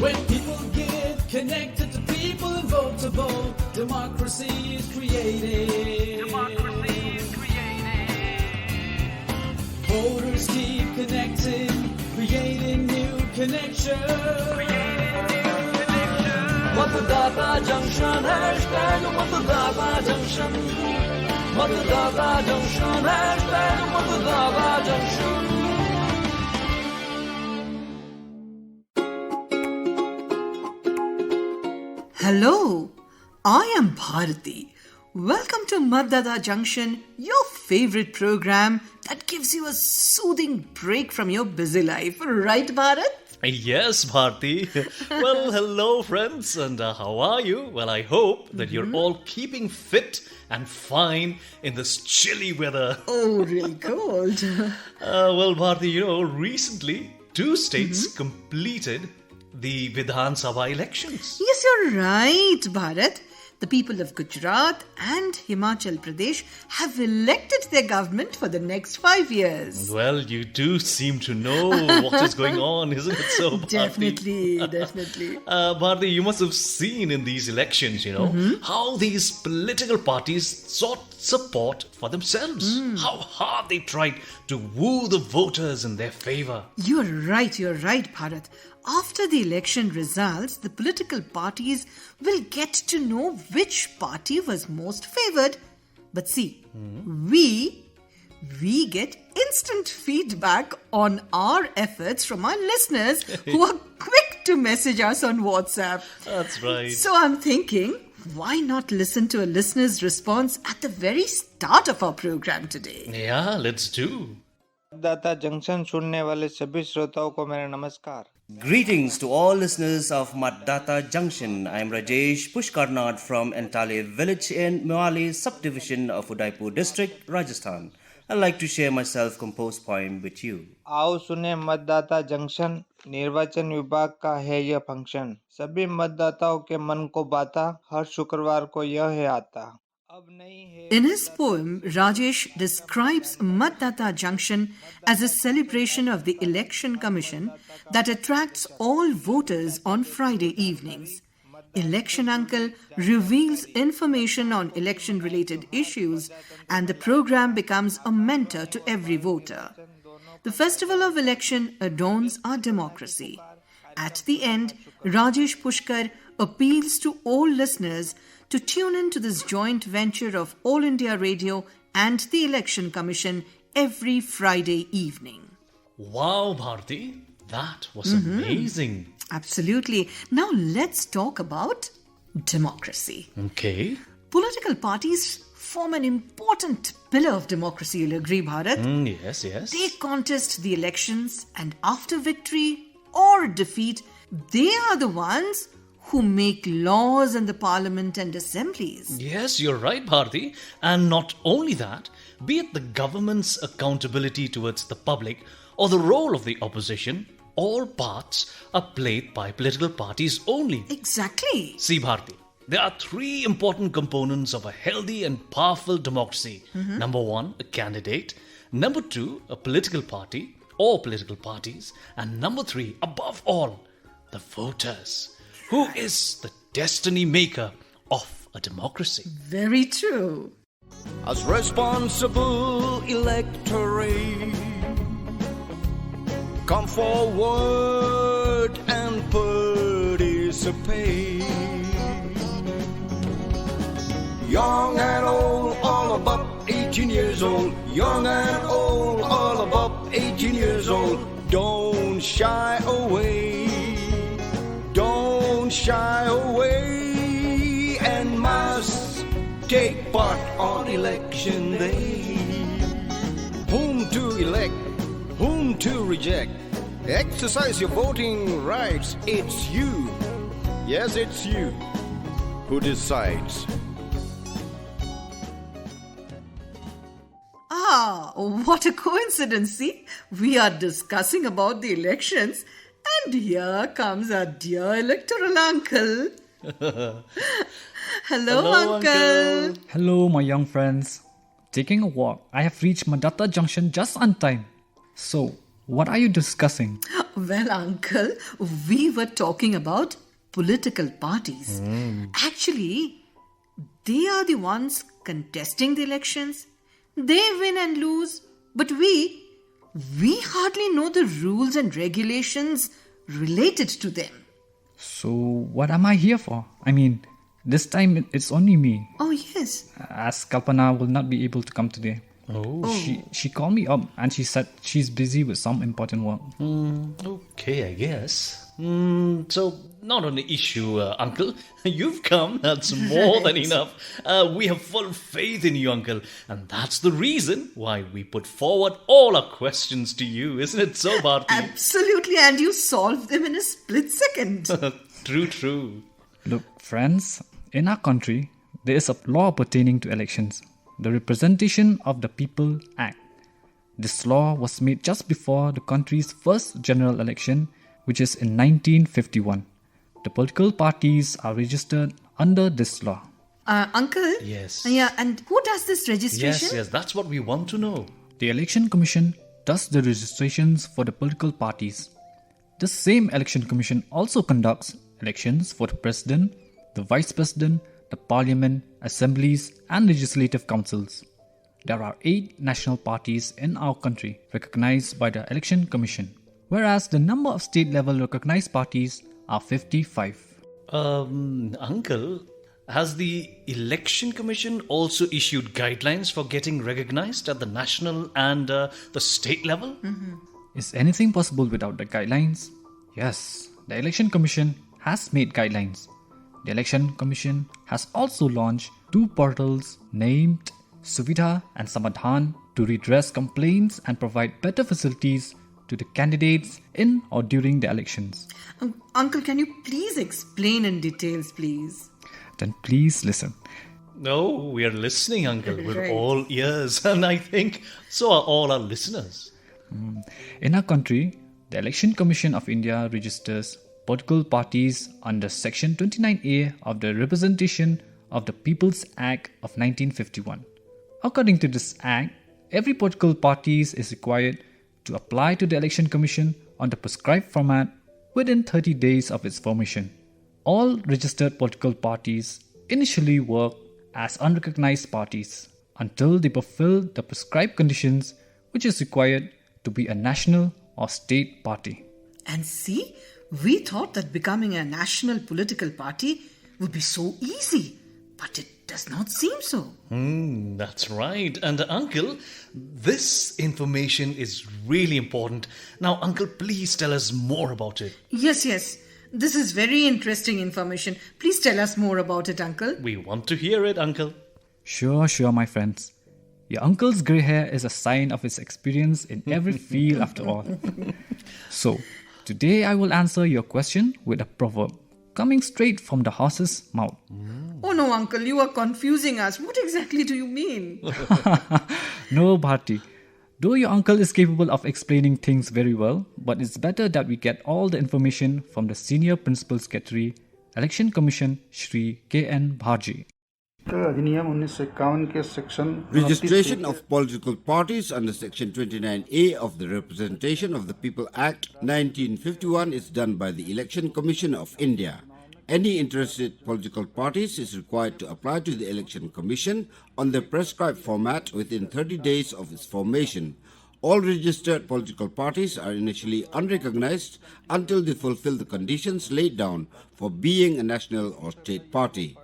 When people get connected to people and vote to vote, democracy is created. Voters keep connecting, creating new connections. Matdata Junction, hashtag Matdata Junction. Matdata Junction, hashtag Matdata Junction. Hello, I am Bharati. Welcome to Matdata Junction, your favorite program that gives you a soothing break from your busy life. Right, Bharat? Yes, Bharti. Well, hello, friends, and how are you? Well, I hope that you're all keeping fit and fine in this chilly weather. Oh, really cold. Well, Bharti, recently 2 states completed the Vidhan Sabha elections. Yes, you're right, Bharat. The people of Gujarat and Himachal Pradesh have elected their government for the next 5 years. Well, you do seem to know what is going on, isn't it so, Bharti? Definitely. Bharti, you must have seen in these elections, how these political parties sought support for themselves. How hard they tried to woo the voters in their favor. You're right, Bharat. After the election results, the political parties will get to know which party was most favored. But see, we get instant feedback on our efforts from our listeners who are quick to message us on WhatsApp. That's right. So I'm thinking, why not listen to a listener's response at the very start of our program today? Yeah, let's do. मतदाता junction सुनने वाले सभी श्रोताओं को मेरा नमस्कार. Greetings to all listeners of Matdata Junction. I am Rajesh Pushkarnad from Entale village in Moali subdivision of Udaipur district, Rajasthan. I'd like to share my self-composed poem with you. आओ सुने मतदाता जंक्शन. निर्वाचन विभाग का है यह function. सभी मतदाताओं के मन को बाता. हर शुक्रवार को यह है आता. In his poem, Rajesh describes Matdata Junction as a celebration of the Election Commission that attracts all voters on Friday evenings. Election Uncle reveals information on election-related issues, and the program becomes a mentor to every voter. The festival of election adorns our democracy. At the end, Rajesh Pushkar appeals to all listeners to tune in to this joint venture of All India Radio and the Election Commission every Friday evening. Wow, Bharti, that was amazing. Absolutely. Now let's talk about democracy. Okay. Political parties form an important pillar of democracy, you'll agree, Bharat? Yes. They contest the elections, and after victory or defeat, they are the ones who make laws in the parliament and assemblies. Yes, you're right, Bharti. And not only that, be it the government's accountability towards the public or the role of the opposition, all parts are played by political parties only. Exactly. See, Bharti, there are 3 important components of a healthy and powerful democracy. Number 1, a candidate. Number 2, a political party or political parties. And number 3, above all, the voters. Who is the destiny maker of a democracy? Very true. As responsible electorate, come forward and participate. Young and old, all above 18 years old. Young and old, all above 18 years old. Don't shy away. Don't shy away and must take part on election day. Whom to elect, whom to reject. Exercise your voting rights. It's you, yes, it's you who decides. What a coincidence, see? We are discussing about the elections, and here comes our dear electoral uncle. Hello, uncle. Hello, my young friends. Taking a walk, I have reached Matdata Junction just on time. So, what are you discussing? Well, Uncle, we were talking about political parties. Actually, they are the ones contesting the elections. They win and lose. But we hardly know the rules and regulations related to them. So, what am I here for? I mean, this time it's only me, Oh, yes. as Kalpana will not be able to come today. Oh. She called me up and she said she's busy with some important work. Okay, I guess. So, not an issue, Uncle. You've come, that's more than enough. We have full faith in you, Uncle. And that's the reason why we put forward all our questions to you, isn't it so, Bharti? Absolutely, and you solved them in a split second. True. Look, friends, in our country, there is a law pertaining to elections, the Representation of the People Act. This law was made just before the country's first general election, which is in 1951. The political parties are registered under this law. Uncle? Yes. Yeah, and who does this registration? Yes, that's what we want to know. The Election Commission does the registrations for the political parties. The same Election Commission also conducts elections for the President, the Vice President, the Parliament, Assemblies and Legislative Councils. There are 8 national parties in our country recognized by the Election Commission, whereas the number of state-level recognized parties are 55. Uncle, has the Election Commission also issued guidelines for getting recognized at the national and the state level? Is anything possible without the guidelines? Yes, the Election Commission has made guidelines. The Election Commission has also launched 2 portals named Suvidha and Samadhan to redress complaints and provide better facilities to the candidates in or during the elections. Uncle, can you please explain in details, please? Then please listen. No, we are listening, Uncle. We're Right. all ears, and I think so are all our listeners. In our country, the Election Commission of India registers political parties under Section 29A of the Representation of the People's Act of 1951. According to this act, every political party is required to apply to the Election Commission on the prescribed format within 30 days of its formation. All registered political parties initially work as unrecognized parties until they fulfill the prescribed conditions, which is required to be a national or state party. And see, we thought that becoming a national political party would be so easy, but it does not seem so. That's right. And Uncle, this information is really important. Now, Uncle, please tell us more about it. Yes. This is very interesting information. Please tell us more about it, Uncle. We want to hear it, Uncle. Sure, my friends. Your uncle's grey hair is a sign of his experience in every field after all. So, today I will answer your question with a proverb coming straight from the horse's mouth. Oh no, Uncle, you are confusing us. What exactly do you mean? No, Bharti. Though your uncle is capable of explaining things very well, but it's better that we get all the information from the Senior Principal Secretary, Election Commission, Shri K.N. Bharji. अधिनियम 1951 के section Registration of political parties under Section 29A of the Representation of the People Act 1951 is done by the Election Commission of India. Any interested political parties is required to apply to the Election Commission on the prescribed format within 30 days of its formation. All registered political parties are initially unrecognized until they fulfill the conditions laid down for being a national or state party.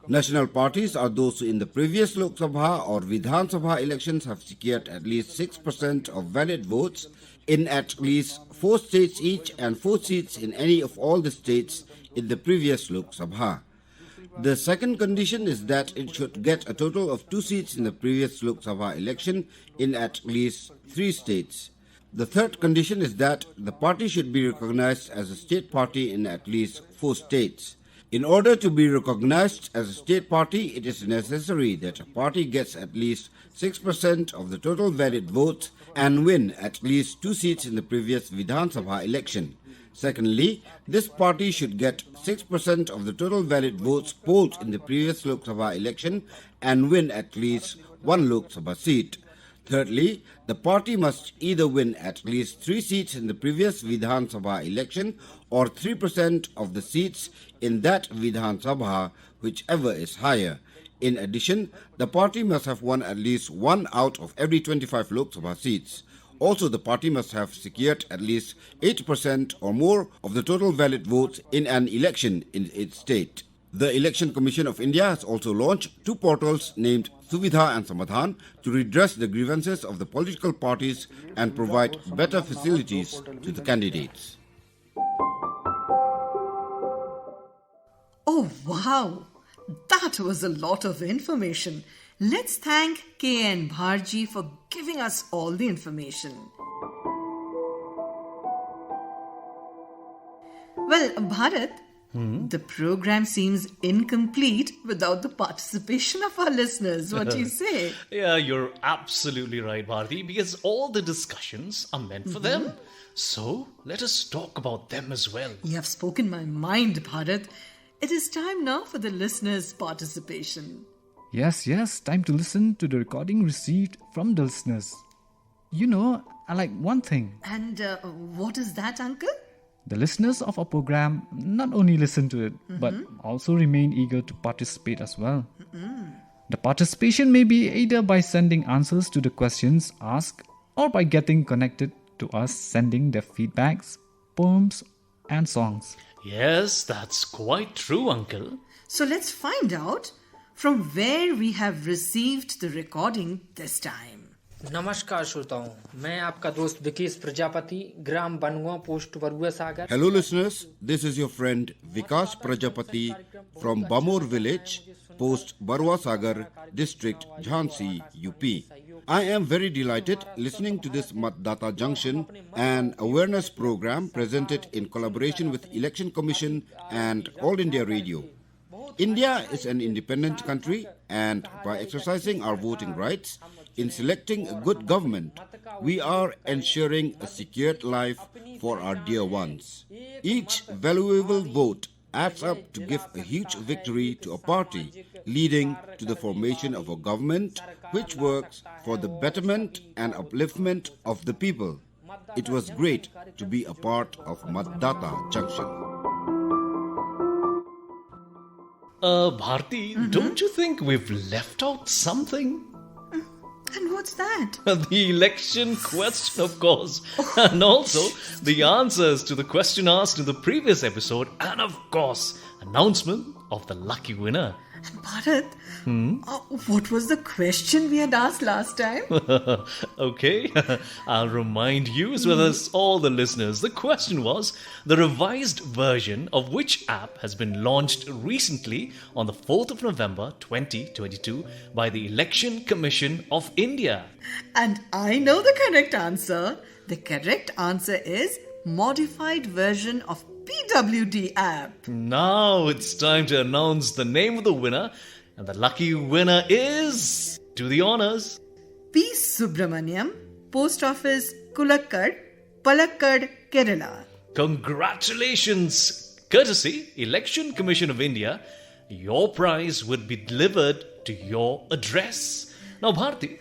National parties are those who in the previous Lok Sabha or Vidhan Sabha elections have secured at least 6% of valid votes in at least 4 states each and 4 seats in any of all the states in the previous Lok Sabha. The second condition is that it should get a total of 2 seats in the previous Lok Sabha election in at least 3 states. The third condition is that the party should be recognized as a state party in at least 4 states. In order to be recognized as a state party, it is necessary that a party gets at least 6% of the total valid votes and win at least 2 seats in the previous Vidhan Sabha election. Secondly, this party should get 6% of the total valid votes polled in the previous Lok Sabha election and win at least 1 Lok Sabha seat. Thirdly, the party must either win at least 3 seats in the previous Vidhan Sabha election or 3% of the seats in that Vidhan Sabha, whichever is higher. In addition, the party must have won at least 1 out of every 25 Lok Sabha seats. Also, the party must have secured at least 8% or more of the total valid votes in an election in its state. The Election Commission of India has also launched 2 portals named Suvidha and Samadhan to redress the grievances of the political parties and provide better facilities to the candidates. Oh, wow! That was a lot of information. Let's thank K.N. Bharji for giving us all the information. Well, Bharat, the program seems incomplete without the participation of our listeners. What do you say? Yeah, you're absolutely right, Bharti, because all the discussions are meant for them. So let us talk about them as well. You have spoken my mind, Bharat. It is time now for the listeners' participation. Yes, time to listen to the recording received from the listeners. You know, I like one thing. And what is that, Uncle? The listeners of our program not only listen to it, but also remain eager to participate as well. The participation may be either by sending answers to the questions asked or by getting connected to us sending their feedbacks, poems and songs. Yes, that's quite true, Uncle. So let's find out from where we have received the recording this time. नमस्कार श्रोताओं, मैं आपका दोस्त विकेश प्रजापति, ग्राम बनवा, post Barua Sagar. Hello listeners, this is your friend Vikas Prajapati from Bamor village, post Barwa Sagar, district Jhansi, UP. I am very delighted listening to this Matdata Junction, an awareness program presented in collaboration with Election Commission and All India Radio. India is an independent country, and by exercising our voting rights in selecting a good government, we are ensuring a secured life for our dear ones. Each valuable vote adds up to give a huge victory to a party, leading to the formation of a government which works for the betterment and upliftment of the people. It was great to be a part of Matdata Junction. Bharti, don't you think we've left out something? And what's that? The election question, of course. And also the answers to the question asked in the previous episode. And of course, announcement of the lucky winner. Bharat, what was the question we had asked last time? Okay, I'll remind you as well as all the listeners. The question was the revised version of which app has been launched recently on the 4th of November 2022 by the Election Commission of India. And I know the correct answer. The correct answer is modified version of PWD app. Now it's time to announce the name of the winner, and the lucky winner is, do the honors, P. Subramaniam, Post Office Kulakkad, Palakkad, Kerala. Congratulations! Courtesy Election Commission of India, your prize would be delivered to your address. Now, Bharti,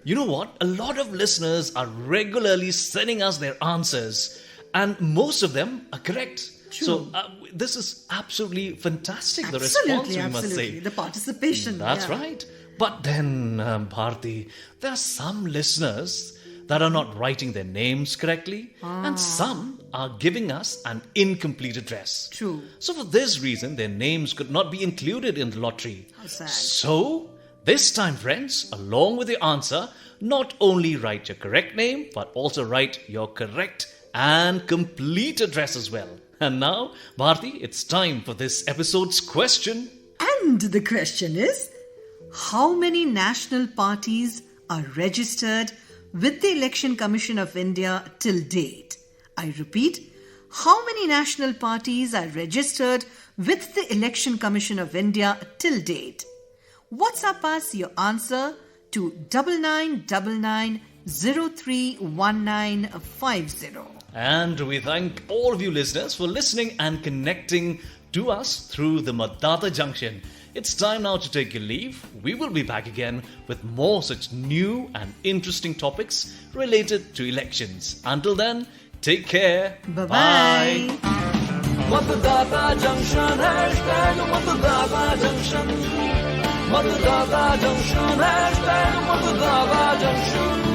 you know what? A lot of listeners are regularly sending us their answers, and most of them are correct. True. So this is absolutely fantastic, the response, we must say. The participation. That's right. But then, Bharti, there are some listeners that are not writing their names correctly, and some are giving us an incomplete address. True. So for this reason, their names could not be included in the lottery. How sad. So, this time, friends, along with your answer, not only write your correct name, but also write your correct and complete address as well. And now, Bharti, it's time for this episode's question. And the question is, how many national parties are registered with the Election Commission of India till date? I repeat, how many national parties are registered with the Election Commission of India till date? WhatsApp us your answer to 9999031950. And we thank all of you listeners for listening and connecting to us through the Matdata Junction. It's time now to take your leave. We will be back again with more such new and interesting topics related to elections. Until then, take care. Bye-bye. Matdata Junction, hashtag Matdata Junction. Matdata Junction, hashtag Matdata Junction.